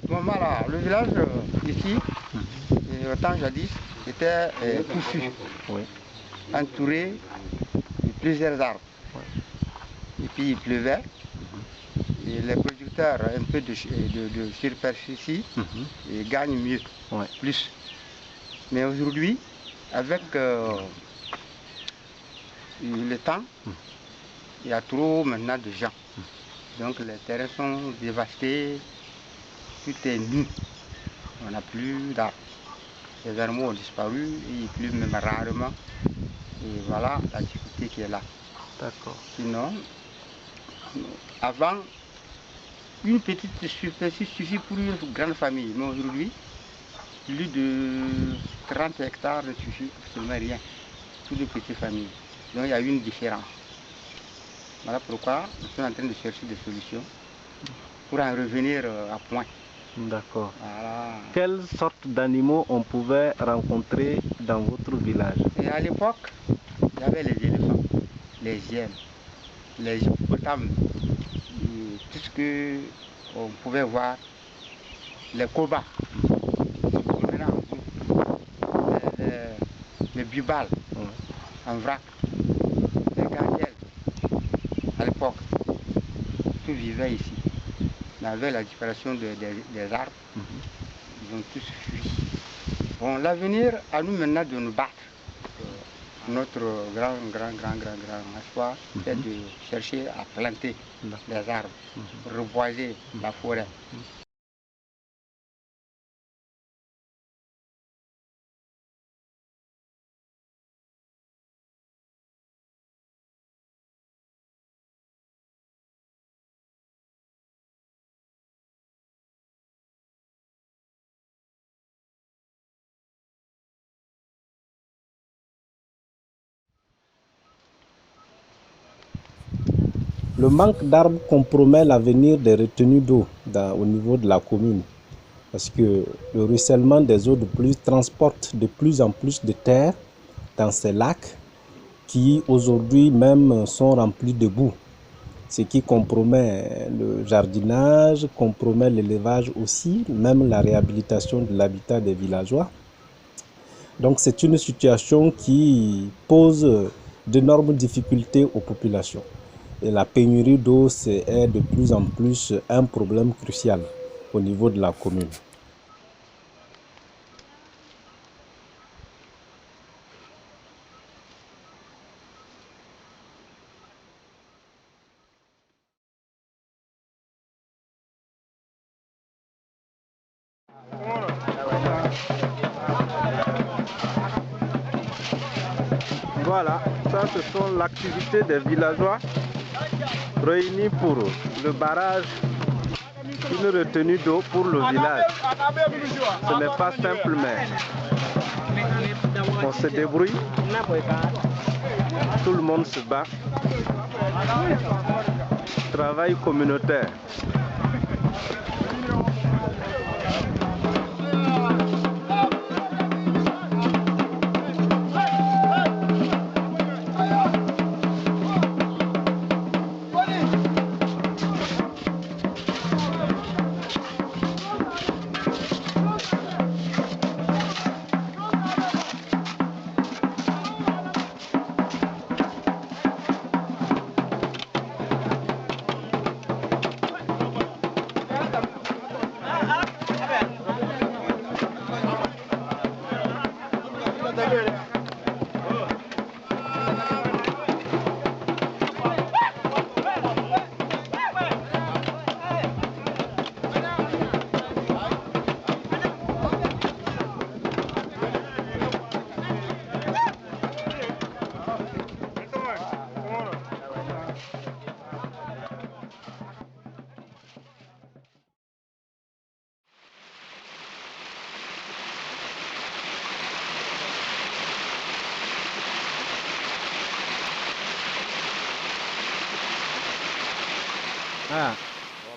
Bon, voilà, le village ici, au temps jadis, était touffu, entouré de plusieurs arbres. Et puis il pleuvait, et les producteurs un peu de superficie gagnent mieux, plus. Mais aujourd'hui, avec le temps, il y a trop maintenant de gens. Donc les terrains sont dévastés, tout est nu. On n'a plus d'arbres. Les animaux ont disparu, et il pleut même rarement. Et voilà la difficulté qui est là. D'accord. Sinon, avant, une petite superficie suffit pour une grande famille. Mais aujourd'hui, plus de 30 hectares ne suffit absolument rien pour une petite famille. Donc il y a une différence. Voilà pourquoi nous sommes en train de chercher des solutions pour en revenir à point. D'accord. Voilà. Quelles sortes d'animaux on pouvait rencontrer dans votre village? Et à l'époque, il y avait les éléphants, les hyènes, les hippopotames, tout ce qu'on pouvait voir, les cobas, les bubales en vrac, les gardiels. À l'époque, tout vivait ici. Mais avec la disparition des arbres, ils ont tous fui. Bon, l'avenir à nous maintenant de nous battre. Notre grand espoir, c'est de chercher à planter des arbres, reboiser la forêt. Le manque d'arbres compromet l'avenir des retenues d'eau au niveau de la commune. Parce que le ruissellement des eaux de pluie transporte de plus en plus de terre dans ces lacs qui aujourd'hui même sont remplis de boue. Ce qui compromet le jardinage, compromet l'élevage aussi, même la réhabilitation de l'habitat des villageois. Donc c'est une situation qui pose d'énormes difficultés aux populations. Et la pénurie d'eau est de plus en plus un problème crucial au niveau de la commune. Voilà, ça ce sont l'activité des villageois réunis pour le barrage, une retenue d'eau pour le village. Ce n'est pas simple, mais on se débrouille, tout le monde se bat. Travail communautaire. Ah,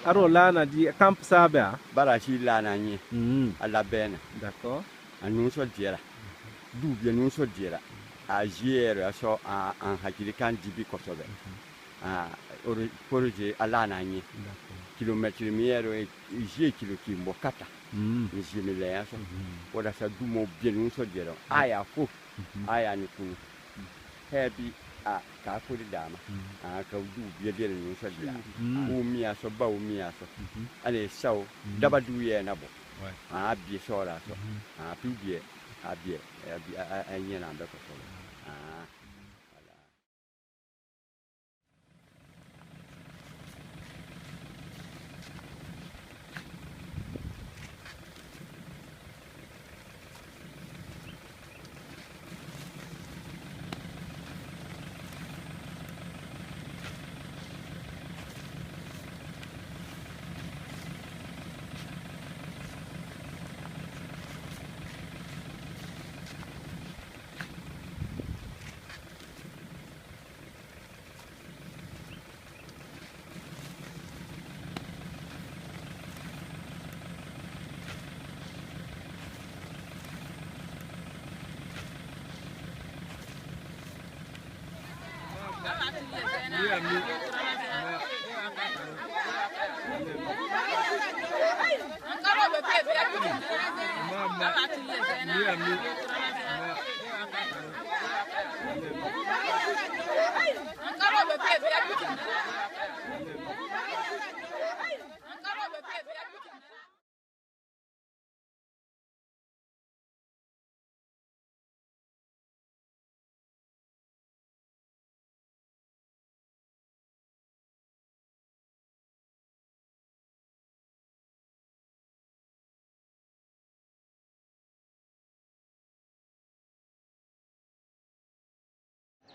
aro lana di camp sabia. Barachi lana ni. À la benne. D'accord. À nous sur diera. D'où bien nous sur diera. À jier à so en hakili kan dibi kosobe. Ah, projet à lana ni. kilomètre miero e je kilo kimbo kata ni jimi le aso wala sa du mo bien un so jero aya fo aya ni ku hebi a ka fo di dama a ka du bien bien ni so jero o mi aso ba o mi aso ale saw daba du ye na bo a bi so la so a pi bien a bien a nyena ndo ko so a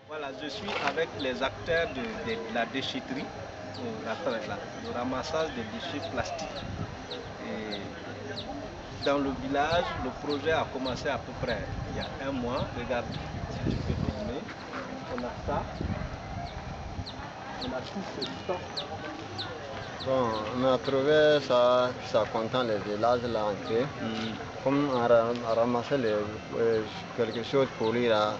Voilà, je suis avec les acteurs de la déchetterie, le ramassage des déchets plastiques. Et dans le village, le projet a commencé à peu près il y a un mois. Regarde, si tu peux filmer. On a ça. On a tout ce stock. Bon, on a trouvé ça content les villages là entrés. Comme on a ramassé quelque chose pour lui là.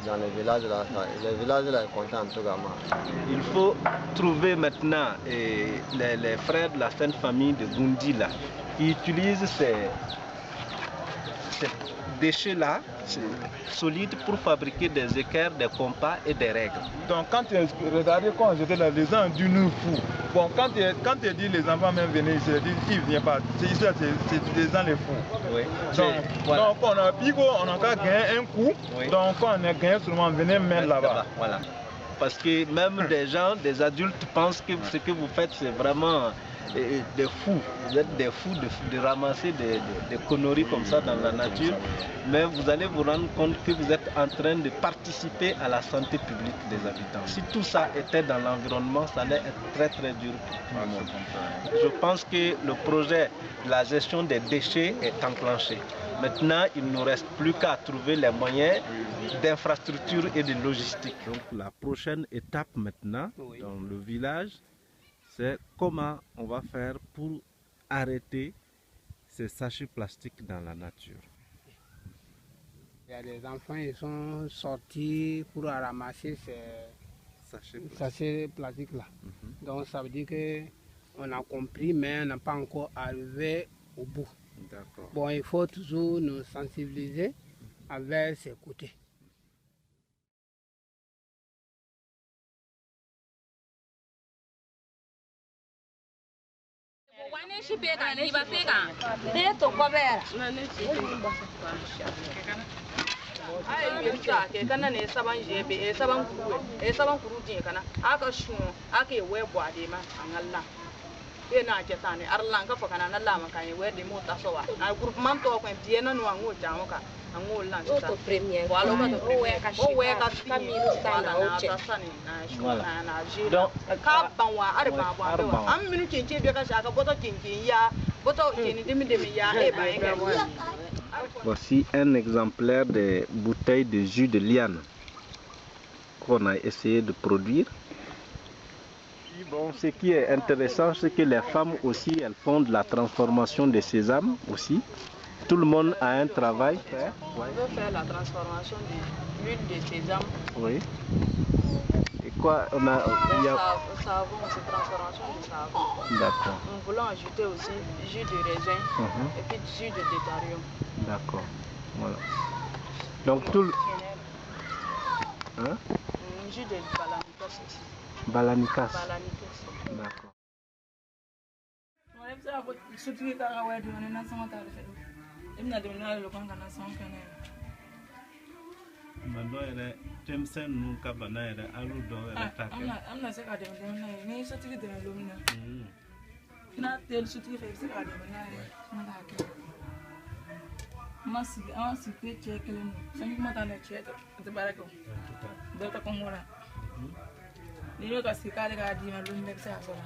Dans les villages là, les villages là sont contents en tout cas. Il faut trouver maintenant les frères de la Sainte Famille de Gundi là, qui utilisent ces déchets là, solides, pour fabriquer des équerres, des compas et des règles. Donc quand regardez quand j'étais là, les gens ont dû nous fous. Bon, quand tu dis les enfants même venaient ici, ils ne viennent pas. C'est des gens les fous. Oui. Donc, voilà. Donc on a pico, on a encore gagné un coup. Oui. Donc quand on a gagné seulement, venez mettre là-bas. Voilà. Parce que même des gens, des adultes pensent que ce que vous faites c'est vraiment des fous. Vous êtes des fous de ramasser des conneries comme ça dans la nature. Mais vous allez vous rendre compte que vous êtes en train de participer à la santé publique des habitants. Si tout ça était dans l'environnement, ça allait être très très dur pour tout le monde. Je pense que le projet de la gestion des déchets est enclenché. Maintenant, il ne nous reste plus qu'à trouver les moyens d'infrastructure et de logistique. Donc la prochaine étape maintenant dans le village, c'est comment on va faire pour arrêter ces sachets plastiques dans la nature. Il y a des enfants, ils sont sortis pour ramasser ces sachets plastiques là. Donc ça veut dire qu'on a compris, mais on n'a pas encore arrivé au bout. Bon, il faut toujours nous sensibiliser avec ces côtés. Voici un exemplaire des bouteilles de jus de liane qu'on a essayé de produire. Bon, ce qui est intéressant, c'est que les femmes aussi, elles font de la transformation de sésame aussi. Tout le monde a un travail. On veut faire la transformation de l'huile de sésame. Oui. Et quoi on a, il y a... savon, c'est transformation du savon. D'accord. Nous voulons ajouter aussi jus de raisin et puis jus de détarium. D'accord. Voilà. Donc tout le... Hein? Jus de balanicas aussi. Balanicas. Balanicas. D'accord. Mando ere temsen nunca bana ere alu do ere take. Amna se ka dem na ni so tigi dem lo mina. Na tel so tigi fe se ka dem na na na ke. Masi pe check le no. Sami mata na check de barako. Do ta komora. Ni yo ka si ka ga di ma lo mi se asola.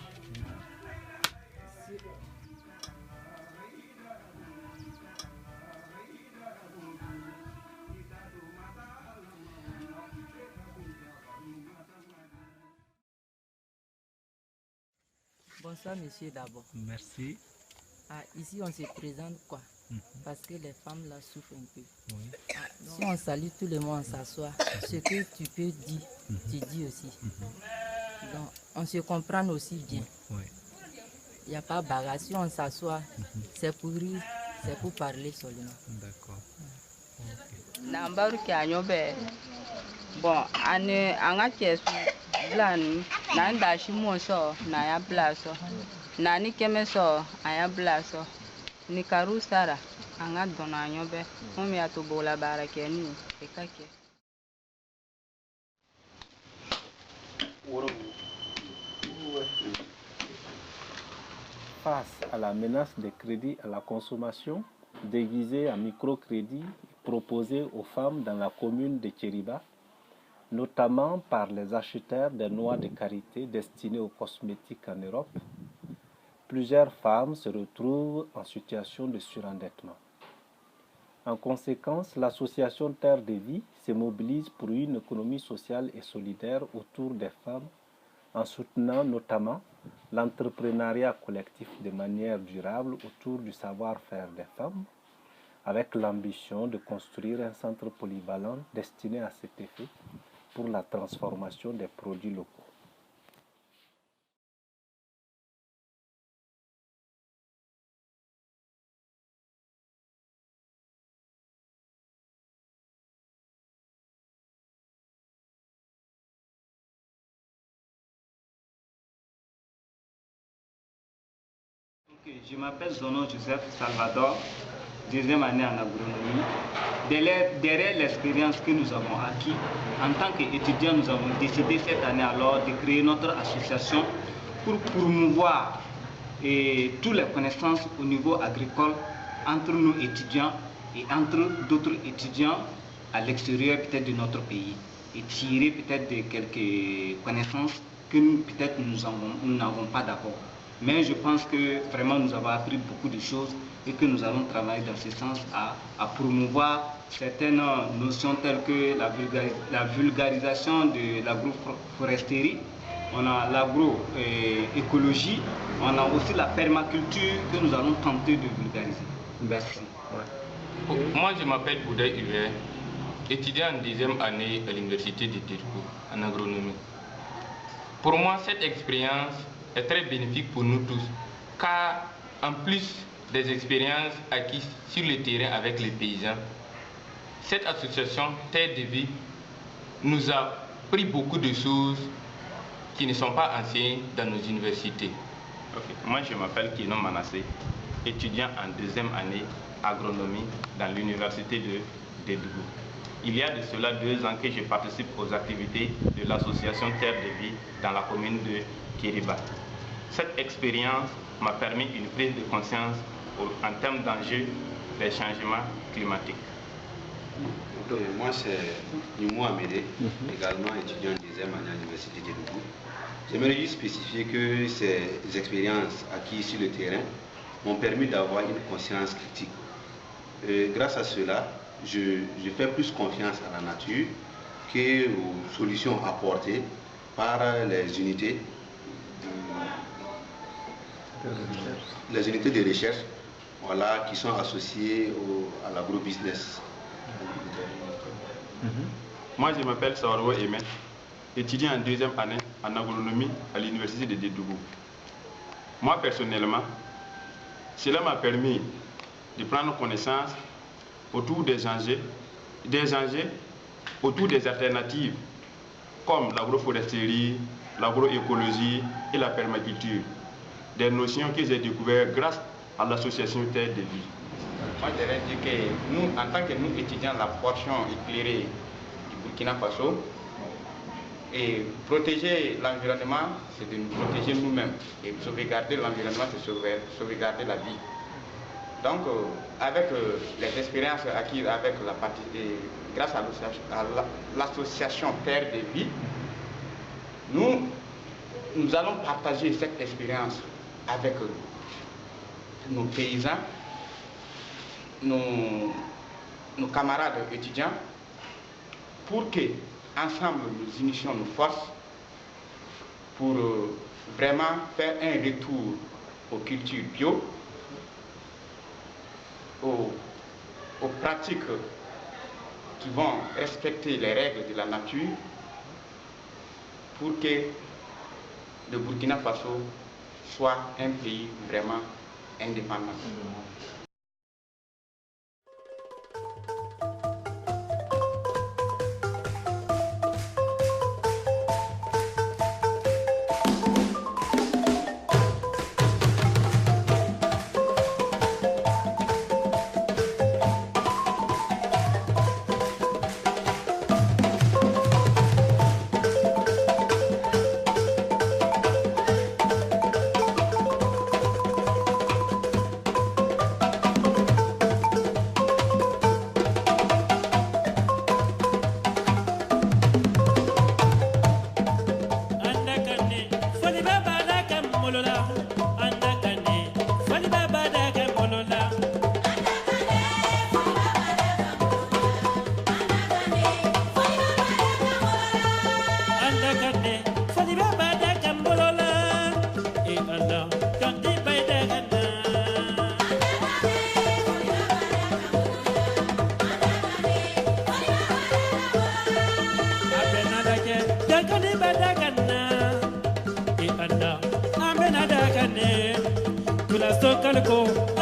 Bonsoir monsieur d'abord. Merci. Ici on se présente quoi? Parce que les femmes là souffrent un peu. Oui. Si on salue tout le monde, on s'assoit. Ce que tu peux dire, tu dis aussi. Donc on se comprend aussi bien. Oui. Il n'y a pas de bagarre. Si on s'assoit, c'est pour rire, c'est pour parler seulement. D'accord. Nambaru kanyobe. Bon, anga kesu blanu na ndashi moso na ya blaso. Na ni kemeso aya blaso. Ni karusara anga dona nyobe. Omi atobola barakeni ekake. Face à la menace des crédits à la consommation, déguisés en microcrédit proposés aux femmes dans la commune de Kiriba, notamment par les acheteurs des noix de karité destinées aux cosmétiques en Europe, plusieurs femmes se retrouvent en situation de surendettement. En conséquence, l'association Terre de Vie se mobilise pour une économie sociale et solidaire autour des femmes en soutenant notamment l'entrepreneuriat collectif de manière durable autour du savoir-faire des femmes, avec l'ambition de construire un centre polyvalent destiné à cet effet pour la transformation des produits locaux. Je m'appelle Zono Joseph Salvador, deuxième année en agronomie. Derrière l'expérience que nous avons acquis, en tant qu'étudiants, nous avons décidé cette année alors de créer notre association pour promouvoir toutes les connaissances au niveau agricole entre nous étudiants et entre d'autres étudiants à l'extérieur peut-être de notre pays et tirer peut-être de quelques connaissances que peut-être nous n'avons pas d'accord. Mais je pense que vraiment nous avons appris beaucoup de choses et que nous allons travailler dans ce sens à promouvoir certaines notions telles que la vulgarisation de l'agroforesterie, on a l'agroécologie, on a aussi la permaculture que nous allons tenter de vulgariser. Merci. Moi je m'appelle Boudaï Hubert, étudiant en deuxième année à l'université de Turku en agronomie. Pour moi cette expérience est très bénéfique pour nous tous, car en plus des expériences acquises sur le terrain avec les paysans, cette association Terre de Vie nous a appris beaucoup de choses qui ne sont pas enseignées dans nos universités. Moi je m'appelle Kino Manassé, étudiant en deuxième année agronomie dans l'université de Dédougou. Il y a de cela 2 ans que je participe aux activités de l'association Terre de Vie dans la commune de Kiriba. Cette expérience m'a permis une prise de conscience en termes d'enjeux des changements climatiques. Moi c'est Nimou Amédé, également étudiant en deuxième année à l'université de Dédougou. J'aimerais juste spécifier que ces expériences acquises sur le terrain m'ont permis d'avoir une conscience critique. Grâce à cela, je fais plus confiance à la nature qu'aux solutions apportées par les unités de recherche voilà, qui sont associées à l'agro-business. Moi je m'appelle Sauro Aimé, étudiant en deuxième année en agronomie à l'université de Dédougou. Moi, personnellement, cela m'a permis de prendre connaissance autour des enjeux, autour des alternatives comme l'agroforesterie, l'agroécologie et la permaculture. Des notions que j'ai découvertes grâce à l'association Terre de Vie. Moi, je dirais que nous, en tant que nous étudiants de la portion éclairée du Burkina Faso, et protéger l'environnement, c'est de nous protéger nous-mêmes. Et sauvegarder l'environnement, c'est sauvegarder la vie. Donc, avec les expériences acquises avec grâce à l'association Terre de Vie, nous allons partager cette expérience avec nos paysans, nos camarades étudiants, pour que ensemble nous unissions nos forces pour vraiment faire un retour aux cultures bio, aux pratiques qui vont respecter les règles de la nature, pour que le Burkina Faso soit un pays vraiment indépendant. Kalko